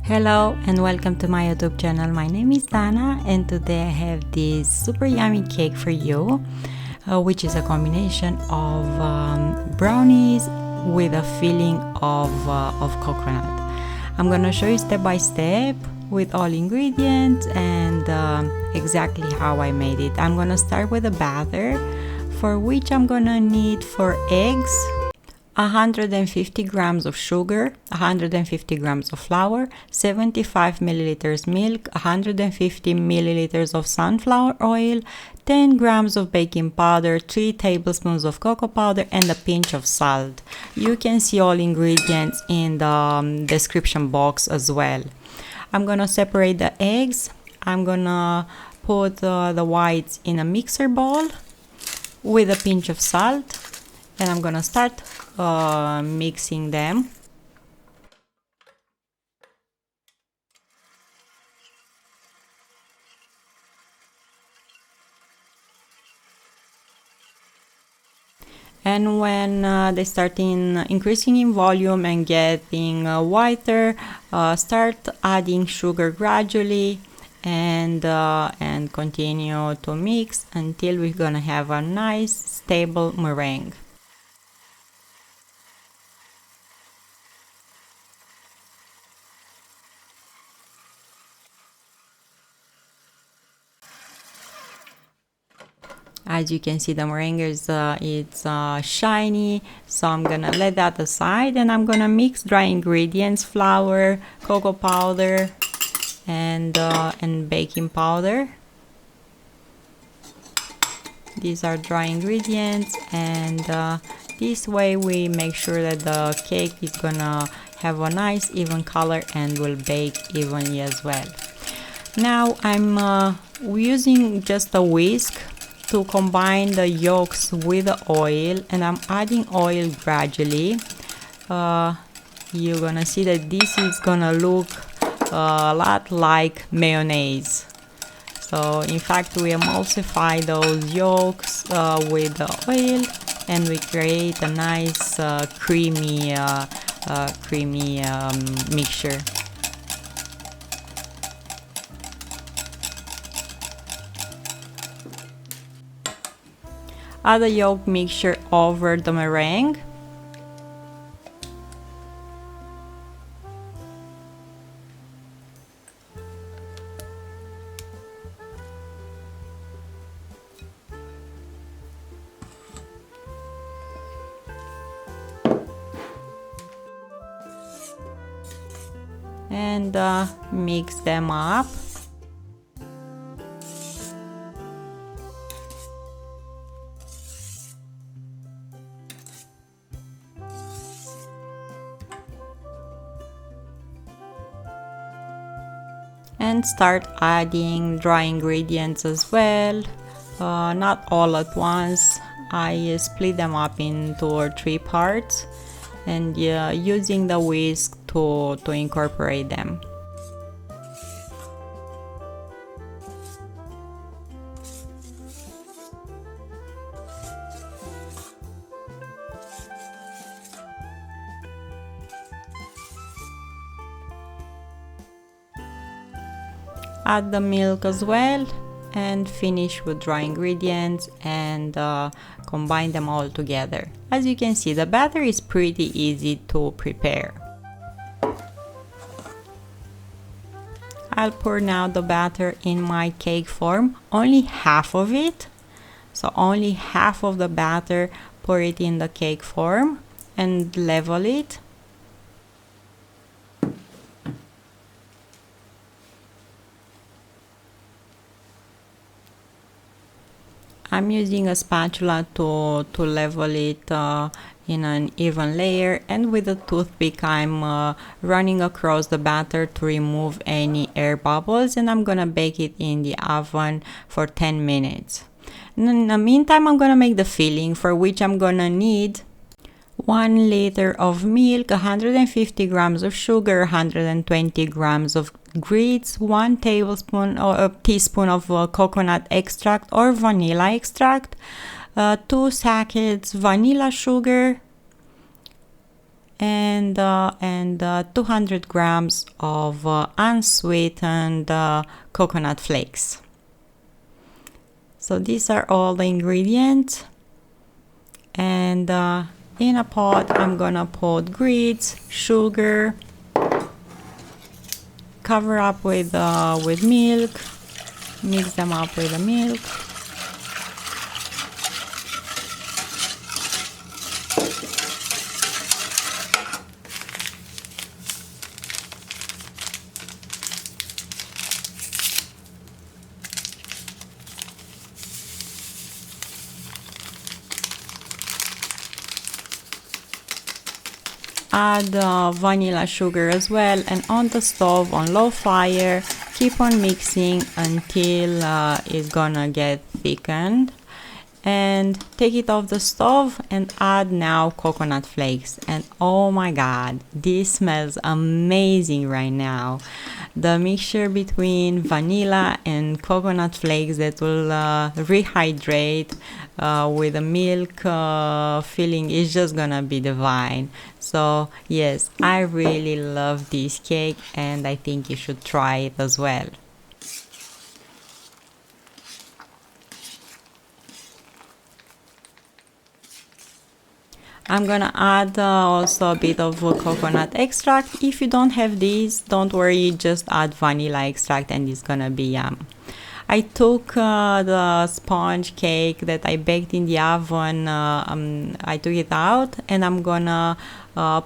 Hello and welcome to my YouTube channel. My name is Dana and today I have this super yummy cake for you, which is a combination of brownies with a filling of coconut. I'm gonna show you step by step with all ingredients and exactly how I made it. I'm gonna start with a batter, for which I'm gonna need 4 eggs, 150 grams of sugar, 150 grams of flour, 75 milliliters milk, 150 milliliters of sunflower oil, 10 grams of baking powder, 3 tablespoons of cocoa powder, and a pinch of salt. You can see all ingredients in the description box as well. I'm gonna separate the eggs. I'm gonna put the whites in a mixer bowl with a pinch of salt, and I'm gonna start mixing them. And when they start increasing in volume and getting whiter, start adding sugar gradually and continue to mix until we're gonna have a nice stable meringue. As you can see, the meringue is it's shiny, so I'm gonna let that aside and I'm gonna mix dry ingredients: flour, cocoa powder, and baking powder. These are dry ingredients, and this way we make sure that the cake is gonna have a nice even color and will bake evenly as well. Now I'm using just a whisk to combine the yolks with the oil, and I'm adding oil gradually. You're gonna see that this is gonna look a lot like mayonnaise. So in fact we emulsify those yolks with the oil, and we create a nice creamy mixture. Add the yolk mixture over the meringue. And mix them up. And start adding dry ingredients as well, not all at once. I split them up in 2 or 3 parts and using the whisk to incorporate them. Add the milk as well and finish with dry ingredients and combine them all together. As you can see, the batter is pretty easy to prepare. I'll pour now the batter in my cake form, only half of it. So only half of the batter, pour it in the cake form and level it. I'm using a spatula to level it in an even layer, and with a toothpick I'm running across the batter to remove any air bubbles, and I'm gonna bake it in the oven for 10 minutes. And in the meantime, I'm gonna make the filling, for which I'm gonna need 1 liter of milk, 150 grams of sugar, 120 grams of grits, 1 tablespoon or a teaspoon of coconut extract or vanilla extract, 2 sachets vanilla sugar, and 200 grams of unsweetened coconut flakes. So these are all the ingredients, and in a pot I'm gonna put grits, sugar, cover up with milk, mix them up with the milk. Add vanilla sugar as well, and on the stove on low fire keep on mixing until it's gonna get thickened, and take it off the stove and add now coconut flakes. And oh my god, this smells amazing right now. The mixture between vanilla and coconut flakes that will rehydrate with the milk filling is just gonna be divine. So yes, I really love this cake and I think you should try it as well. I'm gonna add also a bit of coconut extract. If you don't have this, don't worry, just add vanilla extract and it's gonna be yum. I took the sponge cake that I baked in the oven, I took it out, and I'm gonna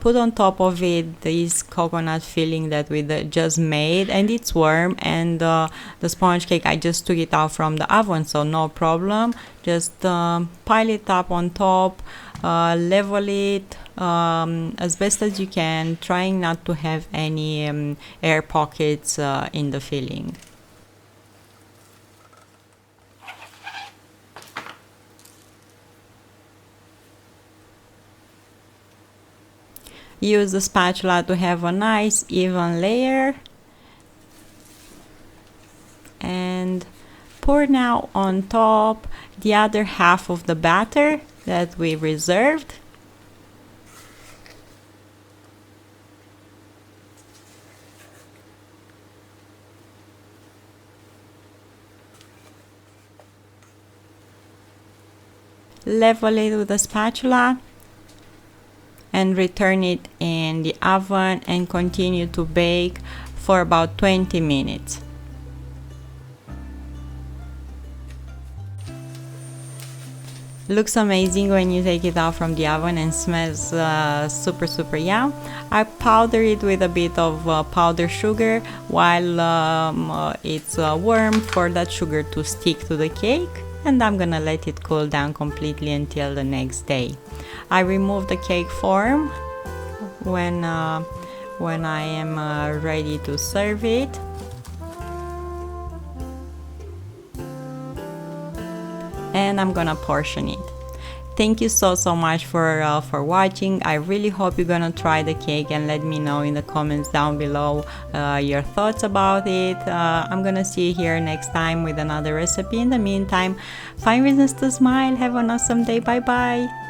put on top of it this coconut filling that we just made, and it's warm, and the sponge cake I just took it out from the oven, so no problem. Just pile it up on top, level it as best as you can, trying not to have any air pockets in the filling. Use the spatula to have a nice even layer, and pour now on top the other half of the batter that we reserved. Level it with the spatula and return it in the oven and continue to bake for about 20 minutes. Looks amazing when you take it out from the oven and smells super yum. I powder it with a bit of powdered sugar while it's warm for that sugar to stick to the cake, and I'm gonna let it cool down completely until the next day. I remove the cake form when I am ready to serve it. And I'm gonna portion it. Thank you so much for watching. I really hope you're gonna try the cake and let me know in the comments down below your thoughts about it. I'm gonna see you here next time with another recipe. In the meantime, find reasons to smile. Have an awesome day. Bye bye.